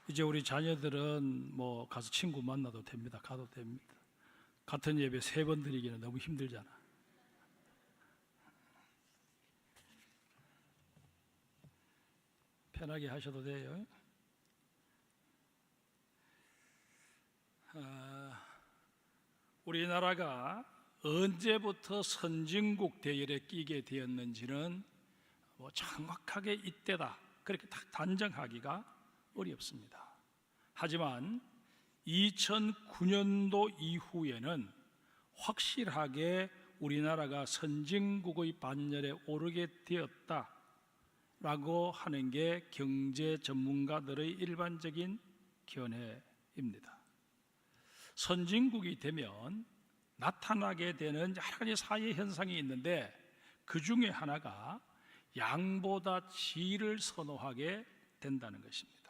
이제 우리 자녀들은 뭐 가서 친구 만나도 됩니다. 가도 됩니다. 같은 예배 3번 드리기는 너무 힘들잖아. 편하게 하셔도 돼요. 우리나라가 언제부터 선진국 대열에 끼게 되었는지는 뭐 정확하게 이때다 그렇게 딱 단정하기가 어렵습니다. 하지만 2009년도 이후에는 확실하게 우리나라가 선진국의 반열에 오르게 되었다라고 하는 게 경제 전문가들의 일반적인 견해입니다. 선진국이 되면 나타나게 되는 여러 가지 사회 현상이 있는데 그 중에 하나가 양보다 질을 선호하게 된다는 것입니다.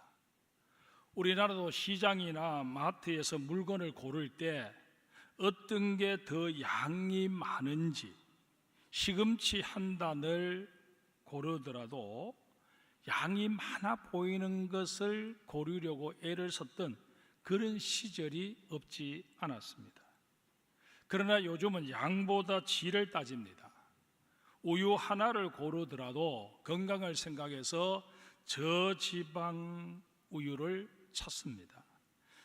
우리나라도 시장이나 마트에서 물건을 고를 때 어떤 게 더 양이 많은지 시금치 한 단을 고르더라도 양이 많아 보이는 것을 고르려고 애를 썼던 그런 시절이 없지 않았습니다. 그러나 요즘은 양보다 질을 따집니다. 우유 하나를 고르더라도 건강을 생각해서 저지방 우유를 찾습니다.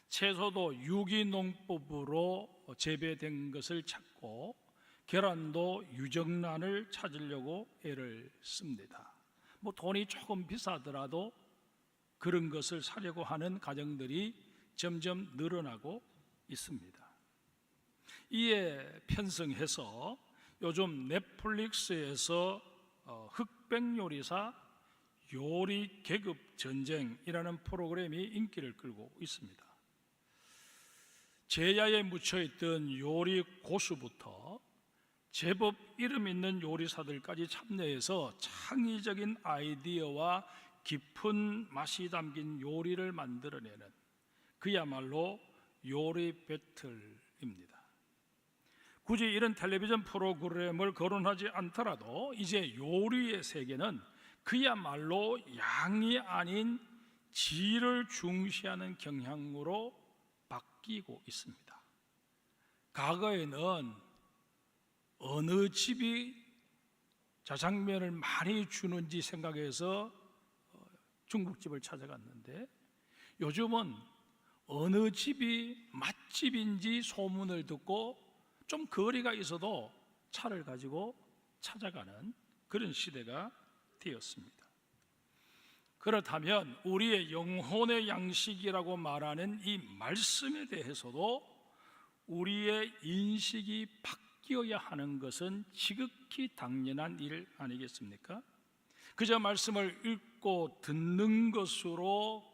채소도 유기농법으로 재배된 것을 찾고 계란도 유정란을 찾으려고 애를 씁니다. 뭐 돈이 조금 비싸더라도 그런 것을 사려고 하는 가정들이 점점 늘어나고 있습니다. 이에 편성해서 요즘 넷플릭스에서 흑백요리사 요리 계급 전쟁이라는 프로그램이 인기를 끌고 있습니다. 제야에 묻혀있던 요리 고수부터 제법 이름 있는 요리사들까지 참여해서 창의적인 아이디어와 깊은 맛이 담긴 요리를 만들어내는 그야말로 요리 배틀입니다. 굳이 이런 텔레비전 프로그램을 거론하지 않더라도 이제 요리의 세계는 그야말로 양이 아닌 질을 중시하는 경향으로 바뀌고 있습니다. 과거에는 어느 집이 자장면을 많이 주는지 생각해서 중국집을 찾아갔는데 요즘은 어느 집이 맛집인지 소문을 듣고 좀 거리가 있어도 차를 가지고 찾아가는 그런 시대가 되었습니다. 그렇다면 우리의 영혼의 양식이라고 말하는 이 말씀에 대해서도 우리의 인식이 바뀌어야 하는 것은 지극히 당연한 일 아니겠습니까? 그저 말씀을 읽고 듣는 것으로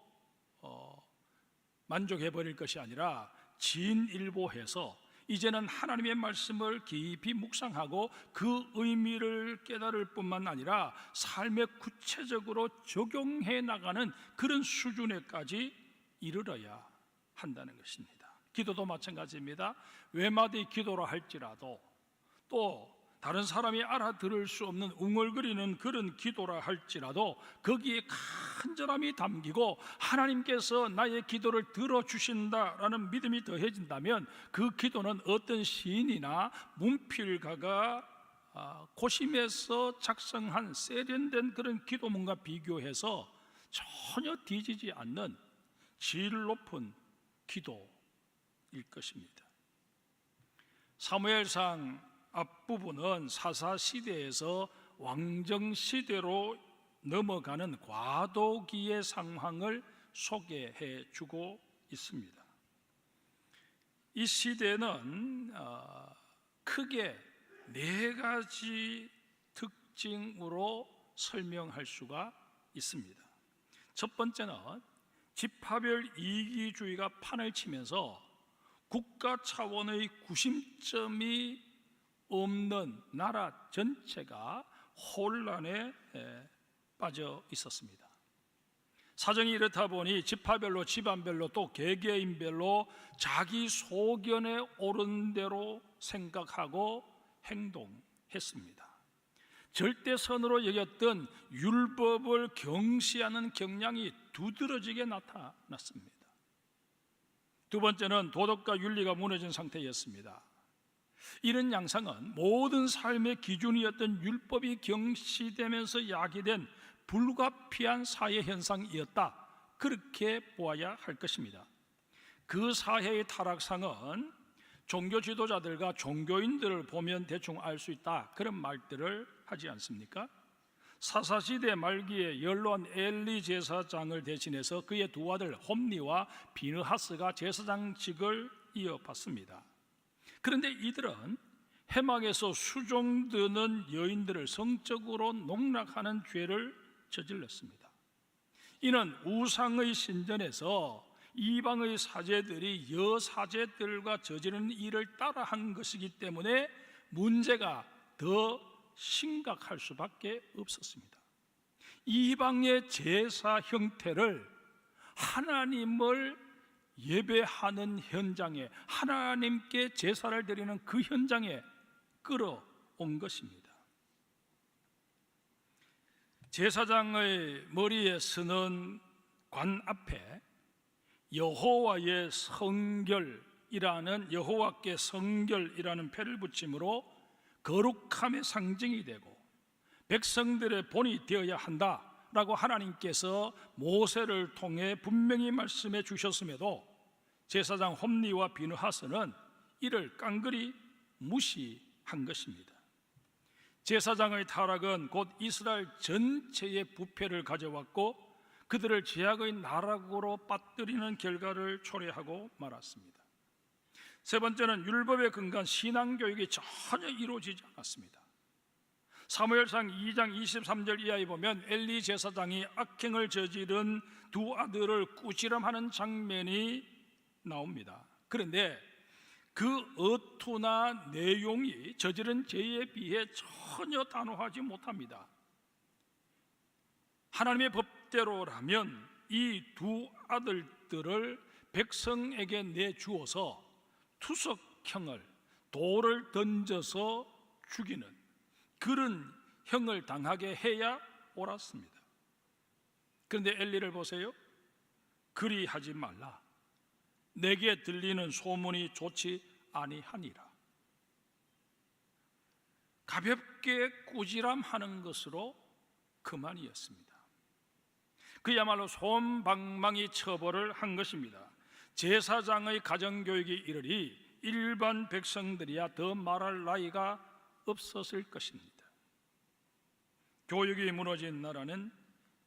만족해버릴 것이 아니라 진일보해서 이제는 하나님의 말씀을 깊이 묵상하고 그 의미를 깨달을 뿐만 아니라 삶에 구체적으로 적용해 나가는 그런 수준에까지 이르러야 한다는 것입니다. 기도도 마찬가지입니다. 외마디 기도라 할지라도 또 다른 사람이 알아들을 수 없는 웅얼거리는 그런 기도라 할지라도 거기에 간절함이 담기고 하나님께서 나의 기도를 들어주신다라는 믿음이 더해진다면 그 기도는 어떤 시인이나 문필가가 고심해서 작성한 세련된 그런 기도문과 비교해서 전혀 뒤지지 않는 질 높은 기도일 것입니다. 사무엘상 앞부분은 사사시대에서 왕정시대로 넘어가는 과도기의 상황을 소개해 주고 있습니다. 이 시대는 크게 4가지 특징으로 설명할 수가 있습니다. 첫 번째는 지파별 이기주의가 판을 치면서 국가 차원의 구심점이 없는 나라 전체가 혼란에 빠져 있었습니다. 사정이 이렇다 보니 지파별로 집안별로 또 개개인별로 자기 소견에 옳은 대로 생각하고 행동했습니다. 절대선으로 여겼던 율법을 경시하는 경향이 두드러지게 나타났습니다. 두 번째는 도덕과 윤리가 무너진 상태였습니다. 이런 양상은 모든 삶의 기준이었던 율법이 경시되면서 야기된 불가피한 사회 현상이었다, 그렇게 보아야 할 것입니다. 그 사회의 타락상은 종교 지도자들과 종교인들을 보면 대충 알 수 있다, 그런 말들을 하지 않습니까? 사사시대 말기에 연로한 엘리 제사장을 대신해서 그의 두 아들 홈니와 비느하스가 제사장직을 이어받습니다. 그런데 이들은 해막에서 수종드는 여인들을 성적으로 농락하는 죄를 저질렀습니다. 이는 우상의 신전에서 이방의 사제들이 여사제들과 저지르는 일을 따라한 것이기 때문에 문제가 더 심각할 수밖에 없었습니다. 이방의 제사 형태를 하나님을 예배하는 현장에, 하나님께 제사를 드리는 그 현장에 끌어온 것입니다. 제사장의 머리에 서는 관 앞에 여호와의 성결이라는, 여호와께 성결이라는 패를 붙임으로 거룩함의 상징이 되고 백성들의 본이 되어야 한다라고 하나님께서 모세를 통해 분명히 말씀해 주셨음에도 제사장 홈니와 비느하스는 이를 깡그리 무시한 것입니다. 제사장의 타락은 곧 이스라엘 전체의 부패를 가져왔고 그들을 죄악의 나락으로 빠뜨리는 결과를 초래하고 말았습니다. 세 번째는 율법에 근거한 신앙교육이 전혀 이루어지지 않았습니다. 사무엘상 2장 23절 이하에 보면 엘리 제사장이 악행을 저지른 두 아들을 꾸지람하는 장면이 나옵니다. 그런데 그 어투나 내용이 저지른 죄에 비해 전혀 단호하지 못합니다. 하나님의 법대로라면 이 두 아들들을 백성에게 내주어서 투석형을, 돌을 던져서 죽이는 그런 형을 당하게 해야 옳았습니다. 그런데 엘리를 보세요. 그리하지 말라. 내게 들리는 소문이 좋지 아니하니라. 가볍게 꾸지람하는 것으로 그만이었습니다. 그야말로 솜방망이 처벌을 한 것입니다. 제사장의 가정교육이 이르리 일반 백성들이야 더 말할 나이가 없었을 것입니다. 교육이 무너진 나라는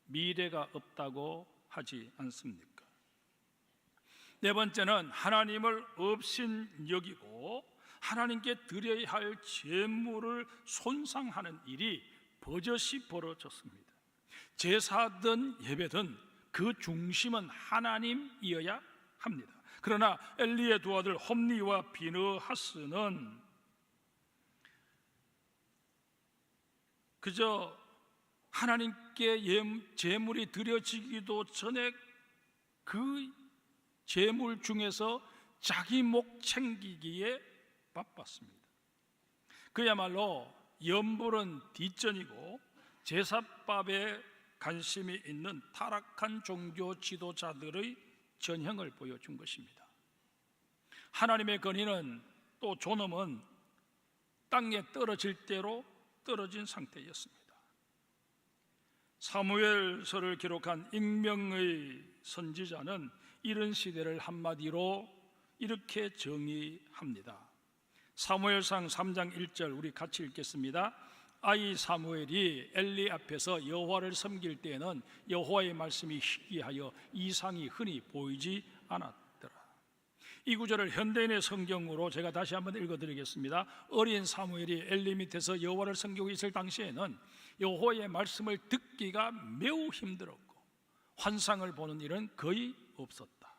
미래가 없다고 하지 않습니까? 네 번째는 하나님을 업신여기고 하나님께 드려야 할 제물을 손상하는 일이 버젓이 벌어졌습니다. 제사든 예배든 그 중심은 하나님이어야 합니다. 그러나 엘리의 두 아들 홈니와 비느하스는 그저 하나님께 제물이 드려지기도 전에 그 제물 중에서 자기 목 챙기기에 바빴습니다. 그야말로 염불은 뒷전이고 제사밥에 관심이 있는 타락한 종교 지도자들의 전형을 보여준 것입니다. 하나님의 건의는 또 존엄은 땅에 떨어질 대로 떨어진 상태였습니다. 사무엘서를 기록한 익명의 선지자는 이런 시대를 한마디로 이렇게 정의합니다. 사무엘상 3장 1절 우리 같이 읽겠습니다. 아이 사무엘이 엘리 앞에서 여호와를 섬길 때에는 여호와의 말씀이 희귀하여 이상이 흔히 보이지 않았더라. 이 구절을 현대인의 성경으로 제가 다시 한번 읽어드리겠습니다. 어린 사무엘이 엘리 밑에서 여호와를 섬기고 있을 당시에는 여호와의 말씀을 듣기가 매우 힘들었고 환상을 보는 일은 거의 없었다.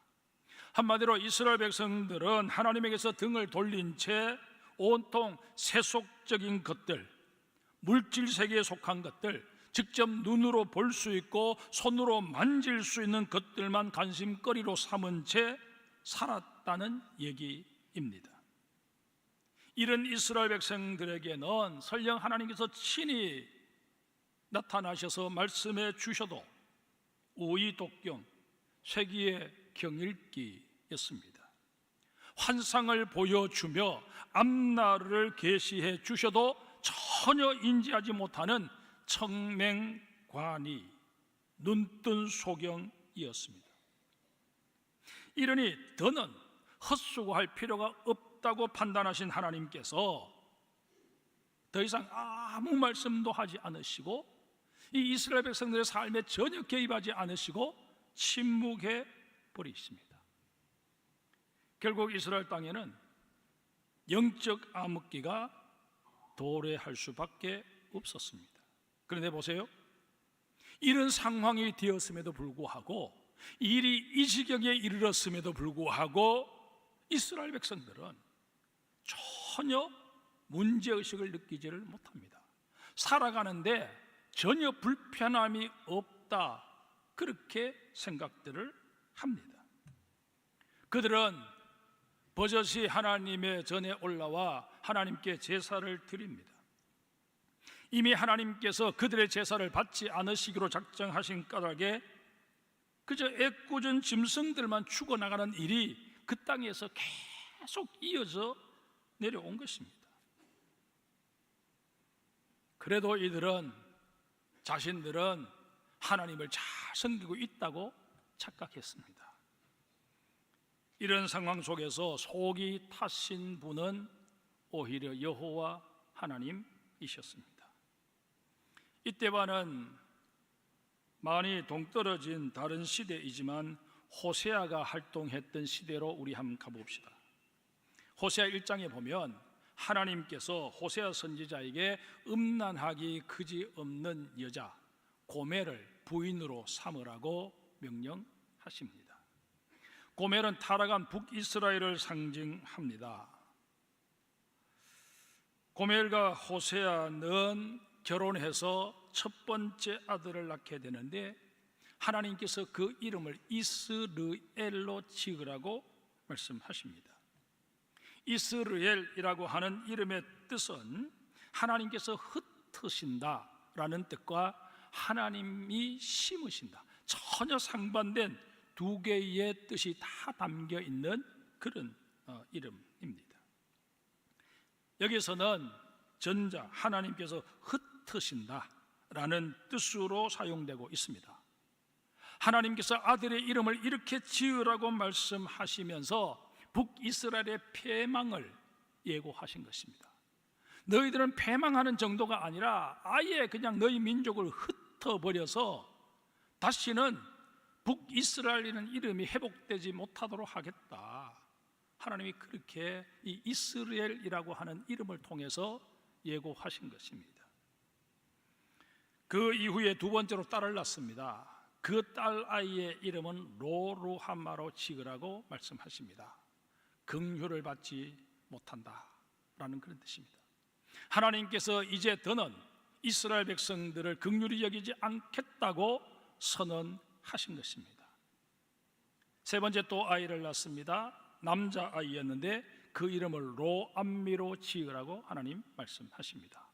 한마디로 이스라엘 백성들은 하나님에게서 등을 돌린 채 온통 세속적인 것들, 물질 세계에 속한 것들, 직접 눈으로 볼 수 있고 손으로 만질 수 있는 것들만 관심거리로 삼은 채 살았다는 얘기입니다. 이런 이스라엘 백성들에게는 설령 하나님께서 친히 나타나셔서 말씀해 주셔도 오이독경, 쇠기의 경읽기였습니다. 환상을 보여주며 앞날을 계시해 주셔도 전혀 인지하지 못하는 청맹관이 눈뜬 소경이었습니다. 이러니 더는 헛수고할 필요가 없다고 판단하신 하나님께서 더 이상 아무 말씀도 하지 않으시고 이 이스라엘 백성들의 삶에 전혀 개입하지 않으시고 침묵해 버리십니다. 결국 이스라엘 땅에는 영적 암흑기가 도래할 수밖에 없었습니다. 그런데 보세요, 이런 상황이 되었음에도 불구하고, 일이 이 지경에 이르렀음에도 불구하고 이스라엘 백성들은 전혀 문제의식을 느끼지를 못합니다. 살아가는데 전혀 불편함이 없다, 그렇게 생각들을 합니다. 그들은 버젓이 하나님의 전에 올라와 하나님께 제사를 드립니다. 이미 하나님께서 그들의 제사를 받지 않으시기로 작정하신 까닭에 그저 애꿎은 짐승들만 죽어나가는 일이 그 땅에서 계속 이어져 내려온 것입니다. 그래도 이들은 자신들은 하나님을 잘 섬기고 있다고 착각했습니다. 이런 상황 속에서 속이 타신 분은 오히려 여호와 하나님이셨습니다. 이때와는 많이 동떨어진 다른 시대이지만 호세아가 활동했던 시대로 우리 한번 가봅시다. 호세아 1장에 보면 하나님께서 호세아 선지자에게 음란하기 그지없는 여자 고멜을 부인으로 삼으라고 명령하십니다. 고멜은 타락한 북이스라엘을 상징합니다. 고멜과 호세아는 결혼해서 첫 번째 아들을 낳게 되는데 하나님께서 그 이름을 이스르엘로 지으라고 말씀하십니다. 이스르엘이라고 하는 이름의 뜻은 하나님께서 흩으신다라는 뜻과 하나님이 심으신다, 전혀 상반된 두 개의 뜻이 다 담겨 있는 그런 이름입니다. 여기서는 전자, 하나님께서 흩으신다라는 뜻으로 사용되고 있습니다. 하나님께서 아들의 이름을 이렇게 지으라고 말씀하시면서 북이스라엘의 패망을 예고하신 것입니다. 너희들은 패망하는 정도가 아니라 아예 그냥 너희 민족을 흩어버려서 다시는 북이스라엘이라는 이름이 회복되지 못하도록 하겠다. 하나님이 그렇게 이 이스라엘이라고 하는 이름을 통해서 예고하신 것입니다. 그 이후에 두 번째로 딸을 낳습니다. 그 딸 아이의 이름은 로루하마로 지으라고 말씀하십니다. 긍휼을 받지 못한다라는 그런 뜻입니다. 하나님께서 이제 더는 이스라엘 백성들을 긍휼히 여기지 않겠다고 선언하신 것입니다. 세 번째 또 아이를 낳습니다. 남자 아이였는데 그 이름을 로암미로 지으라고 하나님 말씀하십니다.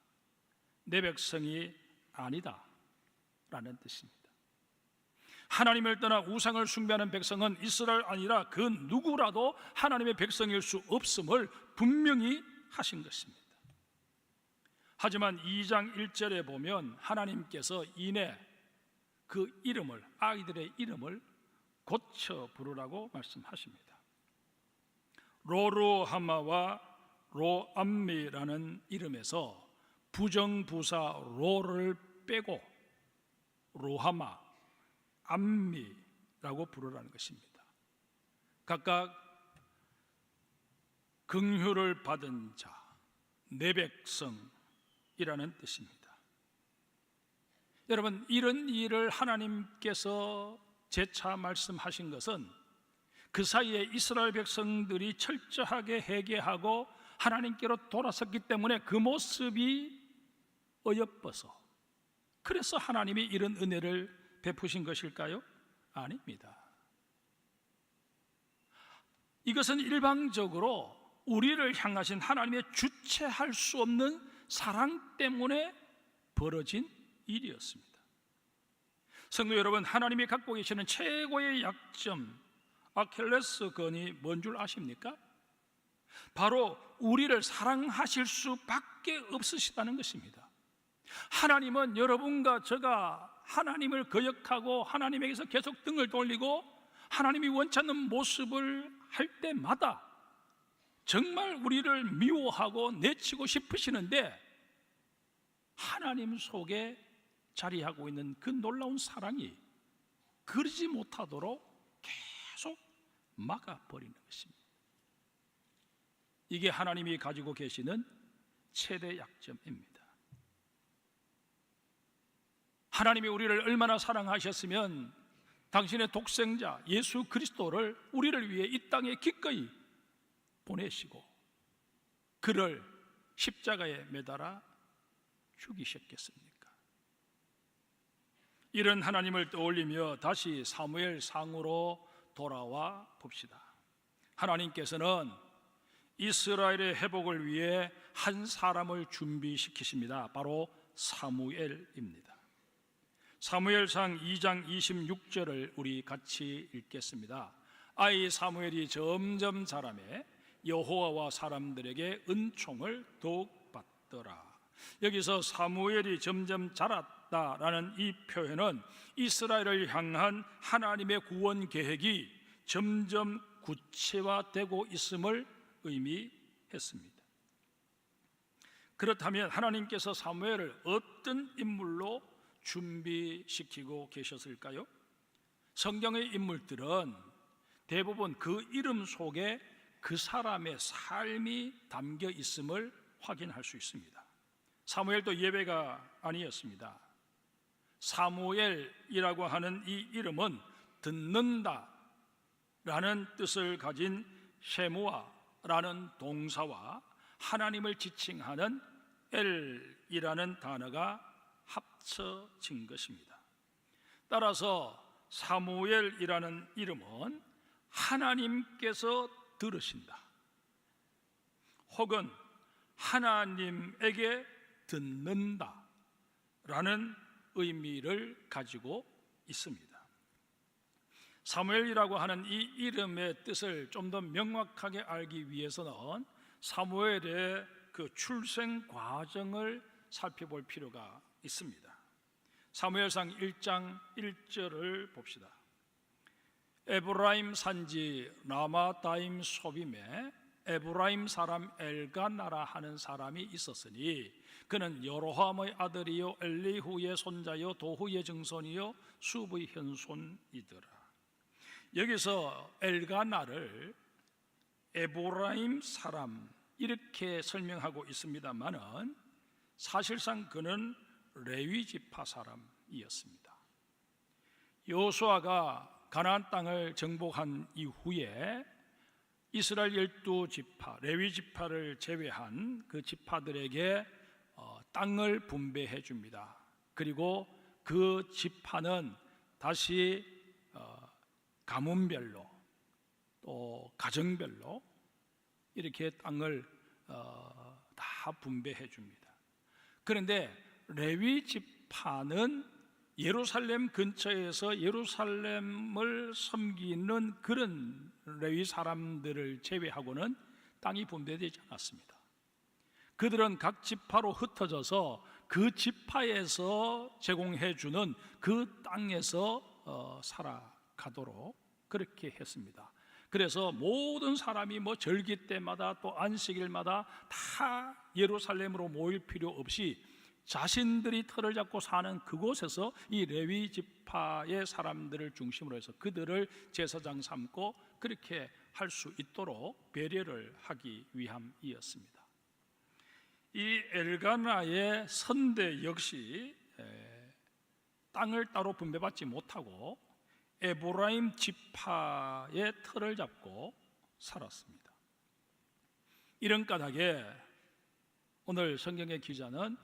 내 백성이 아니다 라는 뜻입니다. 하나님을 떠나 우상을 숭배하는 백성은 이스라엘 아니라 그 누구라도 하나님의 백성일 수 없음을 분명히 하신 것입니다. 하지만 2장 1절에 보면 하나님께서 이내 그 이름을, 아이들의 이름을 고쳐 부르라고 말씀하십니다. 로루하마와 로암미라는 이름에서 부정부사 로를 빼고 로하마, 암미라고 부르라는 것입니다. 각각 긍휼을 받은 자, 내 백성이라는 뜻입니다. 여러분, 이런 일을 하나님께서 재차 말씀하신 것은 그 사이에 이스라엘 백성들이 철저하게 회개하고 하나님께로 돌아섰기 때문에 그 모습이 어여뻐서, 그래서 하나님이 이런 은혜를 베푸신 것일까요? 아닙니다. 이것은 일방적으로 우리를 향하신 하나님의 주체할 수 없는 사랑 때문에 벌어진 일이었습니다. 성도 여러분, 하나님이 갖고 계시는 최고의 약점, 아킬레스건이 뭔 줄 아십니까? 바로 우리를 사랑하실 수밖에 없으시다는 것입니다. 하나님은 여러분과 저가 하나님을 거역하고 하나님에게서 계속 등을 돌리고 하나님이 원치 않는 모습을 할 때마다 정말 우리를 미워하고 내치고 싶으시는데, 하나님 속에 자리하고 있는 그 놀라운 사랑이 그러지 못하도록 계속 막아버리는 것입니다. 이게 하나님이 가지고 계시는 최대 약점입니다. 하나님이 우리를 얼마나 사랑하셨으면 당신의 독생자 예수 그리스도를 우리를 위해 이 땅에 기꺼이 보내시고 그를 십자가에 매달아 죽이셨겠습니까? 이런 하나님을 떠올리며 다시 사무엘상으로 돌아와 봅시다. 하나님께서는 이스라엘의 회복을 위해 한 사람을 준비시키십니다. 바로 사무엘입니다. 사무엘상 2장 26절을 우리 같이 읽겠습니다. 아이 사무엘이 점점 자라매 여호와와 사람들에게 은총을 더욱 받더라. 여기서 사무엘이 점점 자랐다라는 이 표현은 이스라엘을 향한 하나님의 구원 계획이 점점 구체화되고 있음을 의미했습니다. 그렇다면 하나님께서 사무엘을 어떤 인물로 준비시키고 계셨을까요? 성경의 인물들은 대부분 그 이름 속에 그 사람의 삶이 담겨 있음을 확인할 수 있습니다. 사무엘도 예외가 아니었습니다. 사무엘이라고 하는 이 이름은 듣는다 라는 뜻을 가진 셰무아라는 동사와 하나님을 지칭하는 엘이라는 단어가 합쳐진 것입니다. 따라서 사무엘이라는 이름은 하나님께서 들으신다 혹은 하나님에게 듣는다 라는 의미를 가지고 있습니다. 사무엘이라고 하는 이 이름의 뜻을 좀 더 명확하게 알기 위해서는 사무엘의 그 출생 과정을 살펴볼 필요가 있습니다. 사무엘상 1장 1절을 봅시다. 에브라임 산지 라마다임 소빔에 에브라임 사람 엘가나라 하는 사람이 있었으니 그는 여로함의 아들이요 엘리후의 손자요 도후의 증손이요 수브의 현손이더라. 여기서 엘가나를 에브라임 사람 이렇게 설명하고 있습니다만은 사실상 그는 레위 지파 사람이었습니다. 여호수아가 가나안 땅을 정복한 이후에 이스라엘 12지파 레위 지파를 제외한 그 지파들에게 땅을 분배해 줍니다. 그리고 그 지파는 다시 가문별로 또 가정별로 이렇게 땅을 다 분배해 줍니다. 그런데 레위 지파는 예루살렘 근처에서 예루살렘을 섬기는 그런 레위 사람들을 제외하고는 땅이 분배되지 않았습니다. 그들은 각 지파로 흩어져서 그 지파에서 제공해 주는 그 땅에서 살아가도록 그렇게 했습니다. 그래서 모든 사람이 절기 때마다 또 안식일마다 다 예루살렘으로 모일 필요 없이 자신들이 터를 잡고 사는 그곳에서 이 레위 지파의 사람들을 중심으로 해서 그들을 제사장 삼고 그렇게 할 수 있도록 배려를 하기 위함이었습니다. 이 엘가나의 선대 역시 땅을 따로 분배받지 못하고 에브라임 지파의 터를 잡고 살았습니다. 이런 까닭에 오늘 성경의 기자는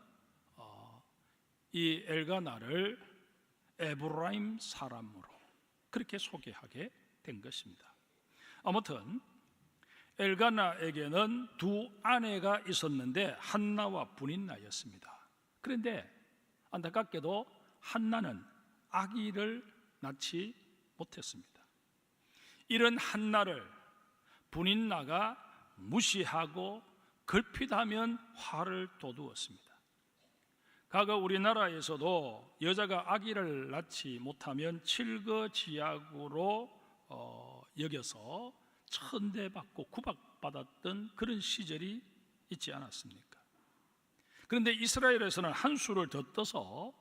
이 엘가나를 에브라임 사람으로 그렇게 소개하게 된 것입니다. 아무튼 엘가나에게는 두 아내가 있었는데 한나와 브닌나였습니다. 그런데 안타깝게도 한나는 아기를 낳지 못했습니다. 이런 한나를 분인나가 무시하고 걸핏하면 화를 돋우었습니다. 과거 우리나라에서도 여자가 아기를 낳지 못하면 칠거지약으로 여겨서 천대받고 구박받았던 그런 시절이 있지 않았습니까? 그런데 이스라엘에서는 한 수를 더 떠서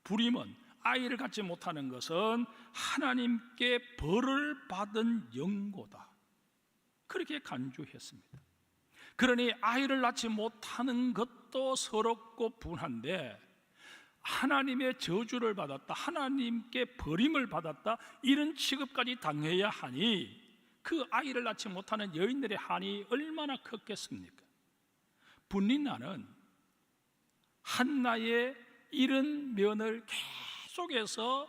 불임은, 아이를 갖지 못하는 것은 하나님께 벌을 받은 영고다, 그렇게 간주했습니다. 그러니 아이를 낳지 못하는 것도 서럽고 분한데 하나님의 저주를 받았다, 하나님께 버림을 받았다, 이런 취급까지 당해야 하니 그 아이를 낳지 못하는 여인들의 한이 얼마나 컸겠습니까? 분린나는 한나의 이런 면을 계속해서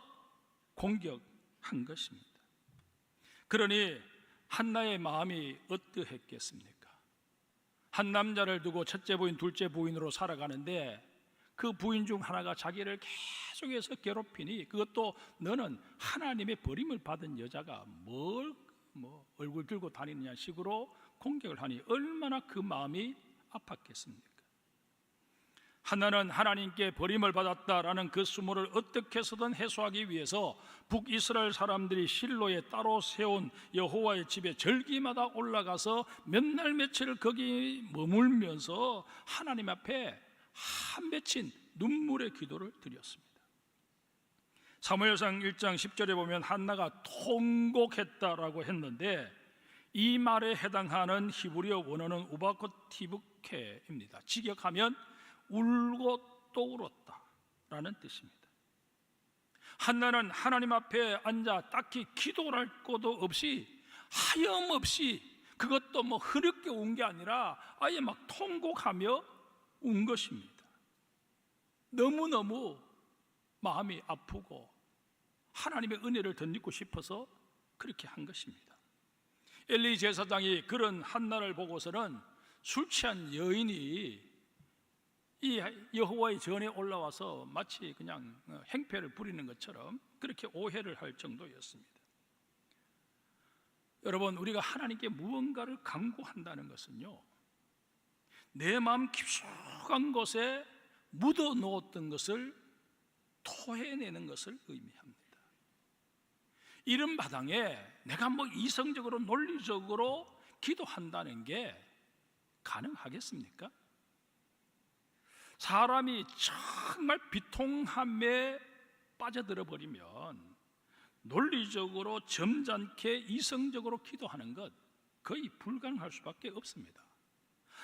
공격한 것입니다. 그러니 한나의 마음이 어떠했겠습니까? 한 남자를 두고 첫째 부인, 둘째 부인으로 살아가는데 그 부인 중 하나가 자기를 계속해서 괴롭히니, 그것도 너는 하나님의 버림을 받은 여자가 뭘 얼굴 들고 다니느냐 식으로 공격을 하니 얼마나 그 마음이 아팠겠습니까? 하나는 하나님께 버림을 받았다라는 그 수모를 어떻게 해서든 해소하기 위해서 북이스라엘 사람들이 실로에 따로 세운 여호와의 집에 절기마다 올라가서 몇 날 며칠 거기 머물면서 하나님 앞에 한 맺힌 눈물의 기도를 드렸습니다. 사무엘상 1장 10절에 보면 한나가 통곡했다라고 했는데 이 말에 해당하는 히브리어 원어는 우바코티브케입니다. 직역하면 울고 또 울었다라는 뜻입니다. 한나는 하나님 앞에 앉아 딱히 기도를 할 것도 없이 하염없이, 그것도 흐르게 운 게 아니라 아예 막 통곡하며 운 것입니다. 너무너무 마음이 아프고 하나님의 은혜를 덧입고 싶어서 그렇게 한 것입니다. 엘리 제사장이 그런 한나를 보고서는 술 취한 여인이 이 여호와의 전에 올라와서 마치 그냥 행패를 부리는 것처럼 그렇게 오해를 할 정도였습니다. 여러분, 우리가 하나님께 무언가를 간구한다는 것은요, 내 마음 깊숙한 곳에 묻어 놓았던 것을 토해내는 것을 의미합니다. 이런 마당에 내가 이성적으로 논리적으로 기도한다는 게 가능하겠습니까? 사람이 정말 비통함에 빠져들어 버리면 논리적으로 점잖게 이성적으로 기도하는 것 거의 불가능할 수밖에 없습니다.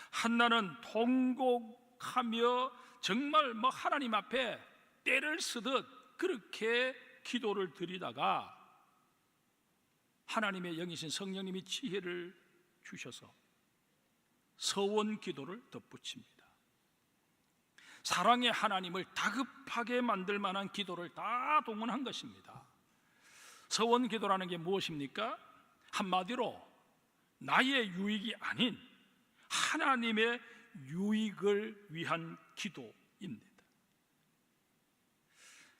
한나는 통곡하며 정말 하나님 앞에 떼를 쓰듯 그렇게 기도를 드리다가 하나님의 영이신 성령님이 지혜를 주셔서 서원 기도를 덧붙입니다. 사랑의 하나님을 다급하게 만들 만한 기도를 다 동원한 것입니다. 서원 기도라는 게 무엇입니까? 한마디로 나의 유익이 아닌 하나님의 유익을 위한 기도입니다.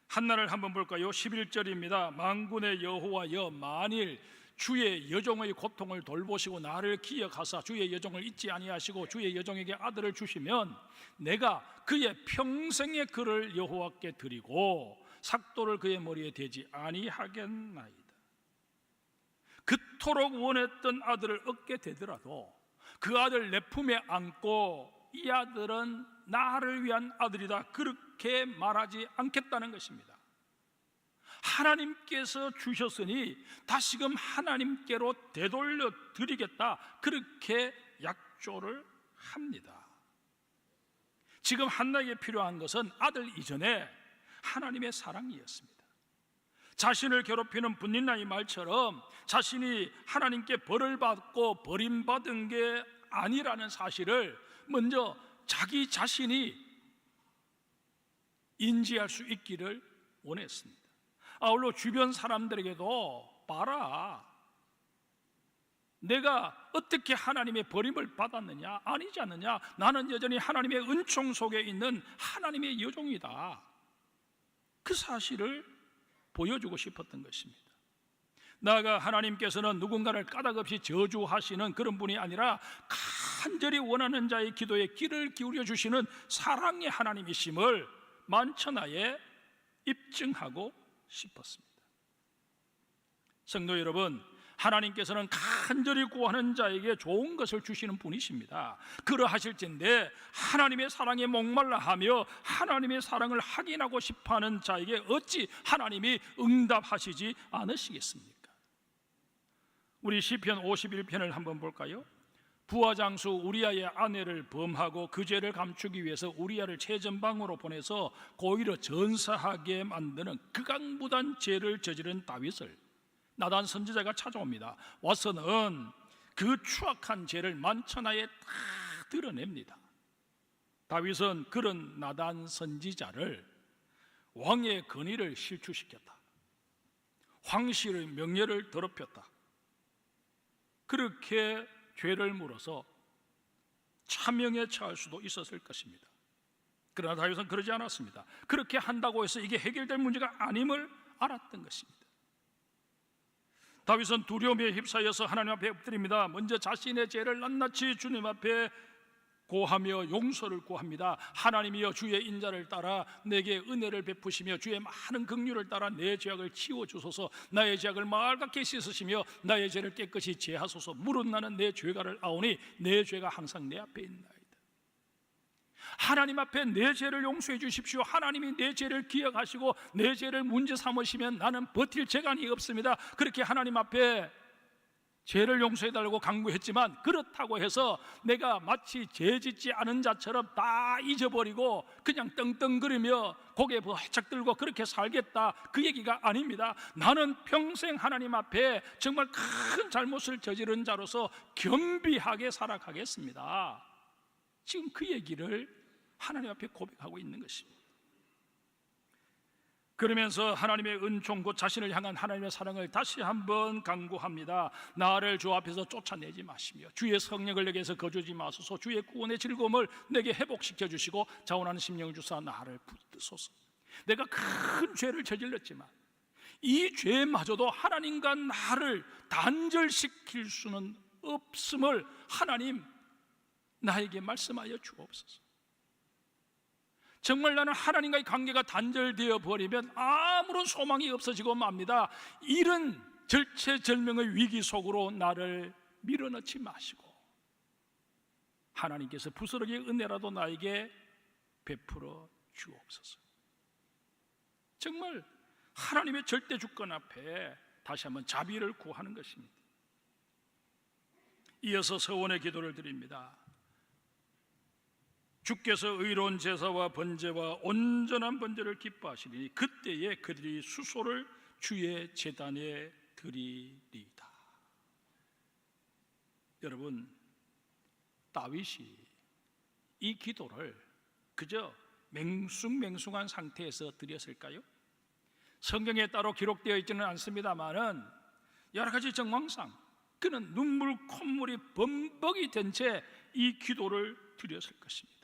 한나를 한번 볼까요? 11절입니다. 만군의 여호와여, 만일 주의 여종의 고통을 돌보시고 나를 기억하사 주의 여종을 잊지 아니하시고 주의 여종에게 아들을 주시면 내가 그의 평생의 그를 여호와께 드리고 삭도를 그의 머리에 대지 아니하겠나이다. 그토록 원했던 아들을 얻게 되더라도 그 아들 내 품에 안고 이 아들은 나를 위한 아들이다, 그렇게 말하지 않겠다는 것입니다. 하나님께서 주셨으니 다시금 하나님께로 되돌려 드리겠다, 그렇게 약조를 합니다. 지금 한나에게 필요한 것은 아들 이전에 하나님의 사랑이었습니다. 자신을 괴롭히는 분린나의 말처럼 자신이 하나님께 벌을 받고 버림받은 게 아니라는 사실을 먼저 자기 자신이 인지할 수 있기를 원했습니다. 아울러 주변 사람들에게도 봐라, 내가 어떻게 하나님의 버림을 받았느냐, 아니지 않느냐, 나는 여전히 하나님의 은총 속에 있는 하나님의 여종이다, 그 사실을 보여주고 싶었던 것입니다. 나아가 하나님께서는 누군가를 까닭없이 저주하시는 그런 분이 아니라 간절히 원하는 자의 기도에 귀를 기울여 주시는 사랑의 하나님이심을 만천하에 입증하고 싶었습니다. 성도 여러분, 하나님께서는 간절히 구하는 자에게 좋은 것을 주시는 분이십니다. 그러하실진데 하나님의 사랑에 목말라하며 하나님의 사랑을 확인하고 싶어하는 자에게 어찌 하나님이 응답하시지 않으시겠습니까? 우리 시편 51편을 한번 볼까요? 부하장수 우리아의 아내를 범하고 그 죄를 감추기 위해서 우리아를 최전방으로 보내서 고의로 전사하게 만드는 극악무단 죄를 저지른 다윗을 나단 선지자가 찾아옵니다. 와서는 그 추악한 죄를 만천하에 다 드러냅니다. 다윗은 그런 나단 선지자를 왕의 권위를 실추시켰다. 황실의 명예를 더럽혔다. 그렇게 죄를 물어서 차명에 처할 수도 있었을 것입니다. 그러나 다윗은 그러지 않았습니다. 그렇게 한다고 해서 이게 해결될 문제가 아님을 알았던 것입니다. 다윗은 두려움에 휩싸여서 하나님 앞에 엎드립니다. 먼저 자신의 죄를 낱낱이 주님 앞에 고하며 용서를 구합니다. 하나님이여, 주의 인자를 따라 내게 은혜를 베푸시며 주의 많은 긍휼을 따라 내 죄악을 치워주소서. 나의 죄악을 말갛게 씻으시며 나의 죄를 깨끗이 제하소서. 무릇 나는 내 죄가를 아오니 내 죄가 항상 내 앞에 있나이다. 하나님 앞에 내 죄를 용서해 주십시오. 하나님이 내 죄를 기억하시고 내 죄를 문제 삼으시면 나는 버틸 재간이 없습니다. 그렇게 하나님 앞에 죄를 용서해달라고 간구했지만 그렇다고 해서 내가 마치 죄 짓지 않은 자처럼 다 잊어버리고 그냥 떵떵거리며 고개 번쩍 들고 그렇게 살겠다, 그 얘기가 아닙니다. 나는 평생 하나님 앞에 정말 큰 잘못을 저지른 자로서 겸비하게 살아가겠습니다. 지금 그 얘기를 하나님 앞에 고백하고 있는 것입니다. 그러면서 하나님의 은총 곧 자신을 향한 하나님의 사랑을 다시 한번 강구합니다. 나를 주 앞에서 쫓아내지 마시며 주의 성령을 내게서 거두지 마소서. 주의 구원의 즐거움을 내게 회복시켜 주시고 자원하는 심령을 주사 나를 붙드소서. 내가 큰 죄를 저질렀지만 이 죄마저도 하나님과 나를 단절시킬 수는 없음을 하나님 나에게 말씀하여 주옵소서. 정말 나는 하나님과의 관계가 단절되어 버리면 아무런 소망이 없어지고 맙니다. 이런 절체절명의 위기 속으로 나를 밀어넣지 마시고 하나님께서 부스러기의 은혜라도 나에게 베풀어 주옵소서. 정말 하나님의 절대 주권 앞에 다시 한번 자비를 구하는 것입니다. 이어서 서원의 기도를 드립니다. 주께서 의로운 제사와 번제와 온전한 번제를 기뻐하시리니 그때에 그들이 수소를 주의 제단에 드리리이다. 여러분, 다윗이 이 기도를 그저 맹숭맹숭한 상태에서 드렸을까요? 성경에 따로 기록되어 있지는 않습니다만은 여러 가지 정황상 그는 눈물 콧물이 범벅이 된 채 이 기도를 드렸을 것입니다.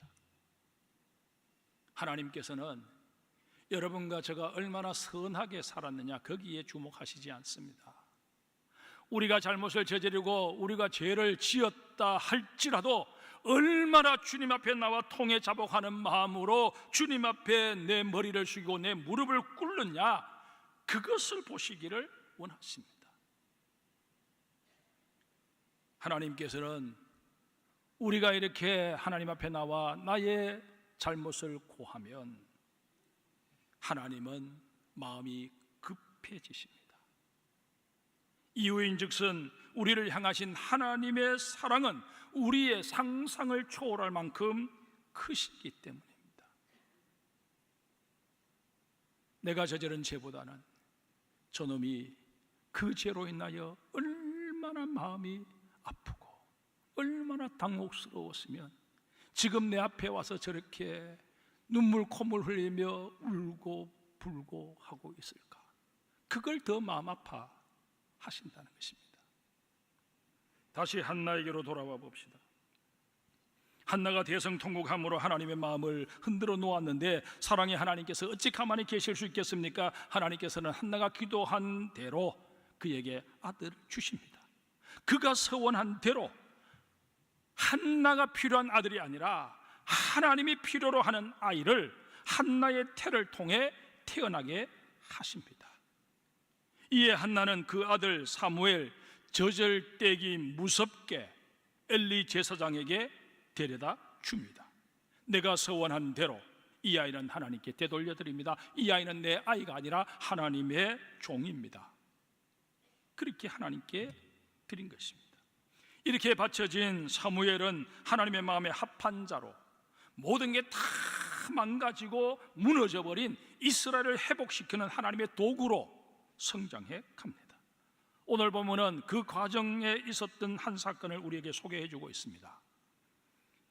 하나님께서는 여러분과 제가 얼마나 선하게 살았느냐 거기에 주목하시지 않습니다. 우리가 잘못을 저지르고 우리가 죄를 지었다 할지라도 얼마나 주님 앞에 나와 통해 자복하는 마음으로 주님 앞에 내 머리를 숙이고 내 무릎을 꿇느냐, 그것을 보시기를 원하십니다. 하나님께서는 우리가 이렇게 하나님 앞에 나와 나의 잘못을 고하면 하나님은 마음이 급해지십니다. 이유인즉슨 우리를 향하신 하나님의 사랑은 우리의 상상을 초월할 만큼 크시기 때문입니다. 내가 저지른 죄보다는 저놈이 그 죄로 인하여 얼마나 마음이 아프고 얼마나 당혹스러웠으면 지금 내 앞에 와서 저렇게 눈물 콧물 흘리며 울고 불고 하고 있을까? 그걸 더 마음 아파 하신다는 것입니다. 다시 한나에게로 돌아와 봅시다. 한나가 대성통곡함으로 하나님의 마음을 흔들어 놓았는데 사랑의 하나님께서 어찌 가만히 계실 수 있겠습니까? 하나님께서는 한나가 기도한 대로 그에게 아들을 주십니다. 그가 서원한 대로 한나가 필요한 아들이 아니라 하나님이 필요로 하는 아이를 한나의 태를 통해 태어나게 하십니다. 이에 한나는 그 아들 사무엘 저절대기 무섭게 엘리 제사장에게 데려다 줍니다. 내가 서원한 대로 이 아이는 하나님께 되돌려드립니다. 이 아이는 내 아이가 아니라 하나님의 종입니다. 그렇게 하나님께 드린 것입니다. 이렇게 바쳐진 사무엘은 하나님의 마음에 합한 자로 모든 게 다 망가지고 무너져버린 이스라엘을 회복시키는 하나님의 도구로 성장해 갑니다. 오늘 보면은 그 과정에 있었던 한 사건을 우리에게 소개해 주고 있습니다.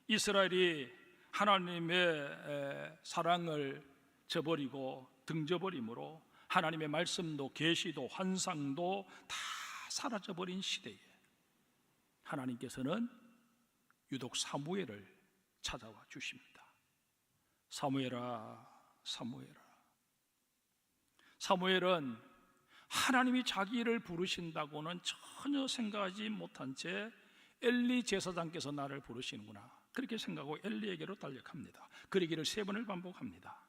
이스라엘이 하나님의 사랑을 저버리고 등져버림으로 하나님의 말씀도 계시도 환상도 다 사라져버린 시대에 하나님께서는 유독 사무엘을 찾아와 주십니다. 사무엘아, 사무엘아. 사무엘은 하나님이 자기를 부르신다고는 전혀 생각하지 못한 채 엘리 제사장께서 나를 부르시는구나 그렇게 생각하고 엘리에게로 달려갑니다. 그러기를 3번을 반복합니다.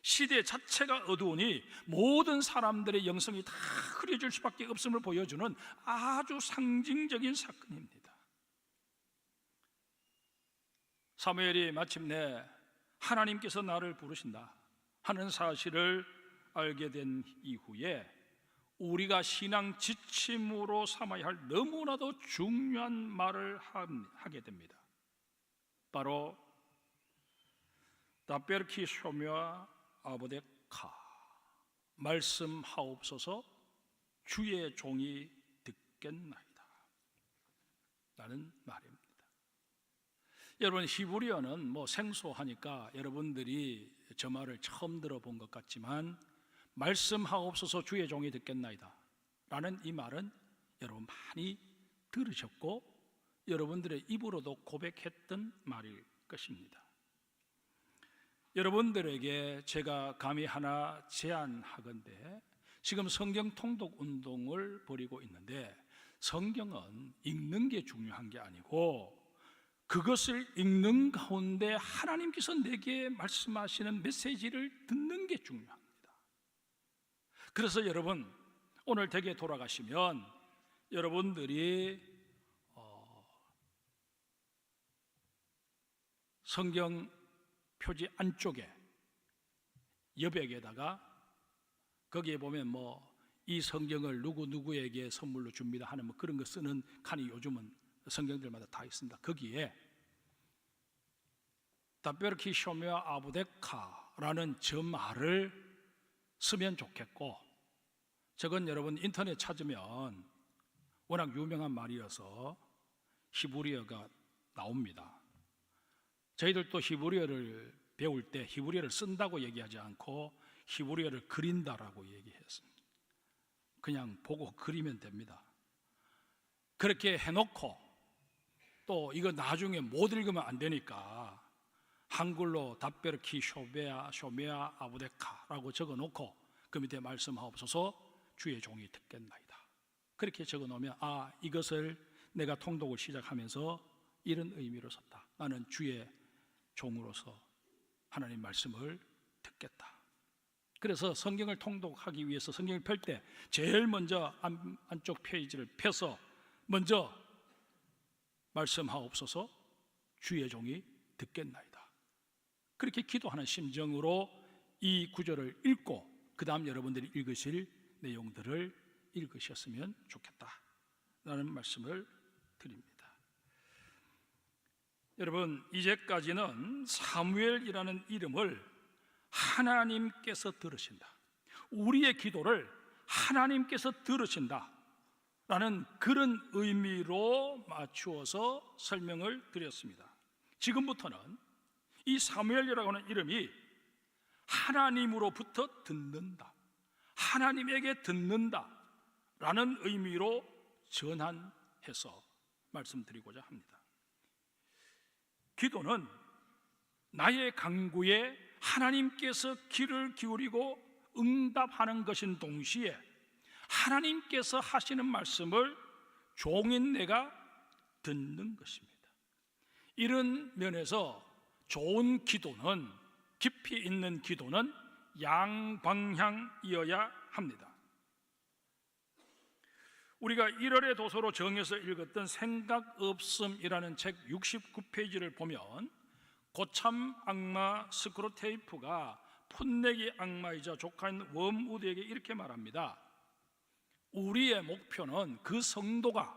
시대 자체가 어두우니 모든 사람들의 영성이 다 흐려질 수밖에 없음을 보여주는 아주 상징적인 사건입니다. 사무엘이 마침내 하나님께서 나를 부르신다 하는 사실을 알게 된 이후에 우리가 신앙 지침으로 삼아야 할 너무나도 중요한 말을 하게 됩니다. 바로 다베르키 쇼묘아 아보데카 말씀하옵소서 주의 종이 듣겠나이다 라는 말입니다. 여러분 히브리어는 생소하니까 여러분들이 저 말을 처음 들어본 것 같지만 말씀하옵소서 주의 종이 듣겠나이다 라는 이 말은 여러분 많이 들으셨고 여러분들의 입으로도 고백했던 말일 것입니다. 여러분들에게 제가 감히 하나 제안하건대 지금 성경 통독 운동을 벌이고 있는데 성경은 읽는 게 중요한 게 아니고 그것을 읽는 가운데 하나님께서 내게 말씀하시는 메시지를 듣는 게 중요합니다. 그래서 여러분 오늘 댁에 돌아가시면 여러분들이 성경 표지 안쪽에 여백에다가 거기에 보면 이 성경을 누구누구에게 선물로 줍니다 하는 그런 거 쓰는 칸이 요즘은 성경들마다 다 있습니다. 거기에 다베르키 쇼메아 아부데카라는 저 말을 쓰면 좋겠고 저건 여러분 인터넷 찾으면 워낙 유명한 말이어서 히브리어가 나옵니다. 저희들도 히브리어를 배울 때 히브리어를 쓴다고 얘기하지 않고 히브리어를 그린다라고 얘기했습니다. 그냥 보고 그리면 됩니다. 그렇게 해놓고 또 이거 나중에 못 읽으면 안 되니까 한글로 다베르키 쇼메아 아부데카라고 적어놓고 그 밑에 말씀하옵소서 주의 종이 듣겠나이다 그렇게 적어놓으면 이것을 내가 통독을 시작하면서 이런 의미로 썼다. 나는 주의 종으로서 하나님 말씀을 듣겠다. 그래서 성경을 통독하기 위해서 성경을 펼 때 제일 먼저 안쪽 페이지를 펴서 먼저 말씀하옵소서 주의 종이 듣겠나이다 그렇게 기도하는 심정으로 이 구절을 읽고 그 다음 여러분들이 읽으실 내용들을 읽으셨으면 좋겠다라는 말씀을 드립니다. 여러분 이제까지는 사무엘이라는 이름을 하나님께서 들으신다, 우리의 기도를 하나님께서 들으신다 라는 그런 의미로 맞추어서 설명을 드렸습니다. 지금부터는 이 사무엘이라고 하는 이름이 하나님으로부터 듣는다, 하나님에게 듣는다 라는 의미로 전환해서 말씀드리고자 합니다. 기도는 나의 간구에 하나님께서 귀를 기울이고 응답하는 것인 동시에 하나님께서 하시는 말씀을 종인 내가 듣는 것입니다. 이런 면에서 좋은 기도는, 깊이 있는 기도는 양방향이어야 합니다. 우리가 1월의 도서로 정해서 읽었던 생각 없음이라는 책 69페이지를 보면 고참 악마 스크루테이프가 풋내기 악마이자 조카인 웜우드에게 이렇게 말합니다. 우리의 목표는 그 성도가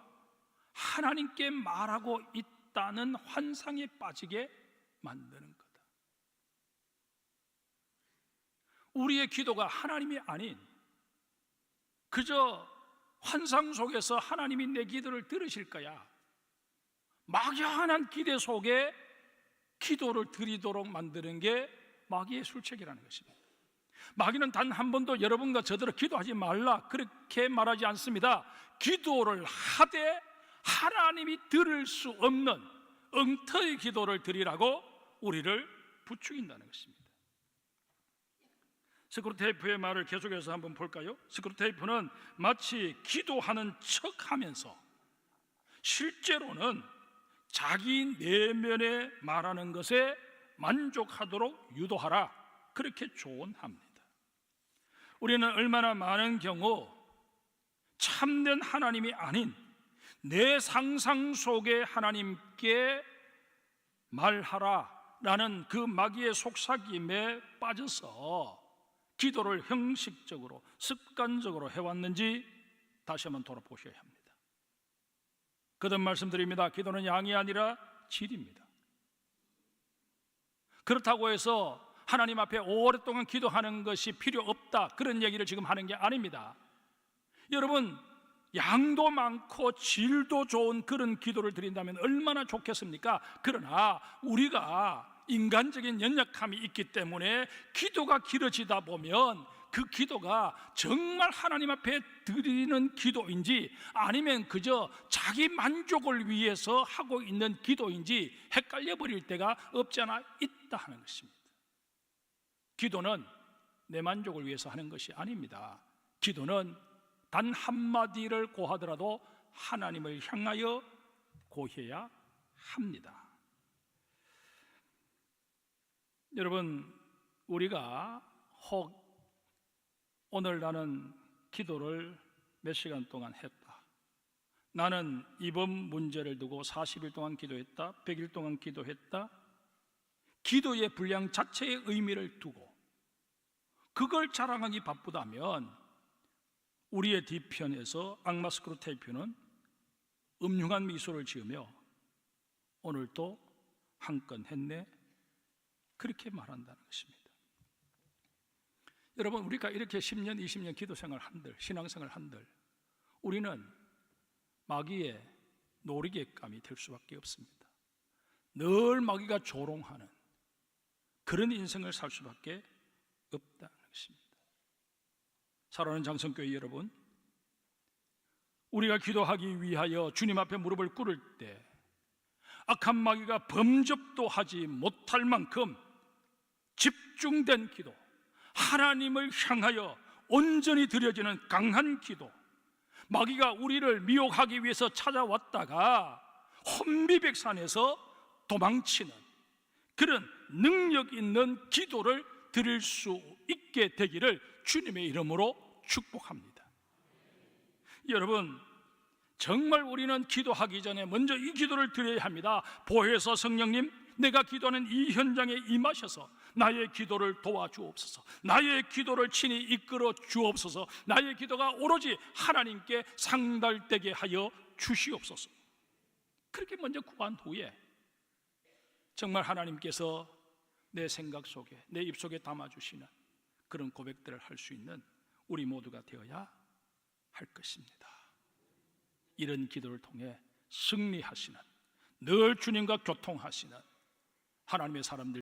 하나님께 말하고 있다는 환상에 빠지게 만드는 거다. 우리의 기도가 하나님이 아닌 그저 환상 속에서 하나님이 내 기도를 들으실 거야, 막연한 기대 속에 기도를 드리도록 만드는 게 마귀의 술책이라는 것입니다. 마귀는 단 한 번도 여러분과 저더러 기도하지 말라 그렇게 말하지 않습니다. 기도를 하되 하나님이 들을 수 없는 엉터리 기도를 드리라고 우리를 부추긴다는 것입니다. 스크루테이프의 말을 계속해서 한번 볼까요? 스크루테이프는 마치 기도하는 척하면서 실제로는 자기 내면에 말하는 것에 만족하도록 유도하라 그렇게 조언합니다. 우리는 얼마나 많은 경우 참된 하나님이 아닌 내 상상 속에 하나님께 말하라라는 그 마귀의 속삭임에 빠져서 기도를 형식적으로 습관적으로 해왔는지 다시 한번 돌아보셔야 합니다. 거듭 말씀드립니다. 기도는 양이 아니라 질입니다. 그렇다고 해서 하나님 앞에 오랫동안 기도하는 것이 필요 없다 그런 얘기를 지금 하는 게 아닙니다. 여러분, 양도 많고 질도 좋은 그런 기도를 드린다면 얼마나 좋겠습니까? 그러나 우리가 인간적인 연약함이 있기 때문에 기도가 길어지다 보면 그 기도가 정말 하나님 앞에 드리는 기도인지 아니면 그저 자기 만족을 위해서 하고 있는 기도인지 헷갈려 버릴 때가 없지 않아 있다 하는 것입니다. 기도는 내 만족을 위해서 하는 것이 아닙니다. 기도는 단 한마디를 고하더라도 하나님을 향하여 고해야 합니다. 여러분, 우리가 혹 오늘 나는 기도를 몇 시간 동안 했다, 나는 이번 문제를 두고 40일 동안 기도했다, 100일 동안 기도했다, 기도의 분량 자체의 의미를 두고 그걸 자랑하기 바쁘다면 우리의 뒤편에서 악마 스크루테이프는 음흉한 미소를 지으며 오늘도 한 건 했네 그렇게 말한다는 것입니다. 여러분, 우리가 이렇게 10년, 20년 기도생활 한들, 신앙생활 한들 우리는 마귀의 놀이개감이 될 수밖에 없습니다. 늘 마귀가 조롱하는 그런 인생을 살 수밖에 없다는 것입니다. 사랑하는 장성교회 여러분, 우리가 기도하기 위하여 주님 앞에 무릎을 꿇을 때 악한 마귀가 범접도 하지 못할 만큼 집중된 기도, 하나님을 향하여 온전히 드려지는 강한 기도, 마귀가 우리를 미혹하기 위해서 찾아왔다가 혼미백산에서 도망치는 그런 능력 있는 기도를 드릴 수 있게 되기를 주님의 이름으로 축복합니다. 여러분, 정말 우리는 기도하기 전에 먼저 이 기도를 드려야 합니다. 보혜사 성령님, 내가 기도하는 이 현장에 임하셔서 나의 기도를 도와주옵소서, 나의 기도를 친히 이끌어 주옵소서, 나의 기도가 오로지 하나님께 상달되게 하여 주시옵소서. 그렇게 먼저 구한 후에 정말 하나님께서 내 생각 속에, 내 입속에 담아주시는 그런 고백들을 할 수 있는 우리 모두가 되어야 할 것입니다. 이런 기도를 통해 승리하시는, 늘 주님과 교통하시는 하나님의 사람들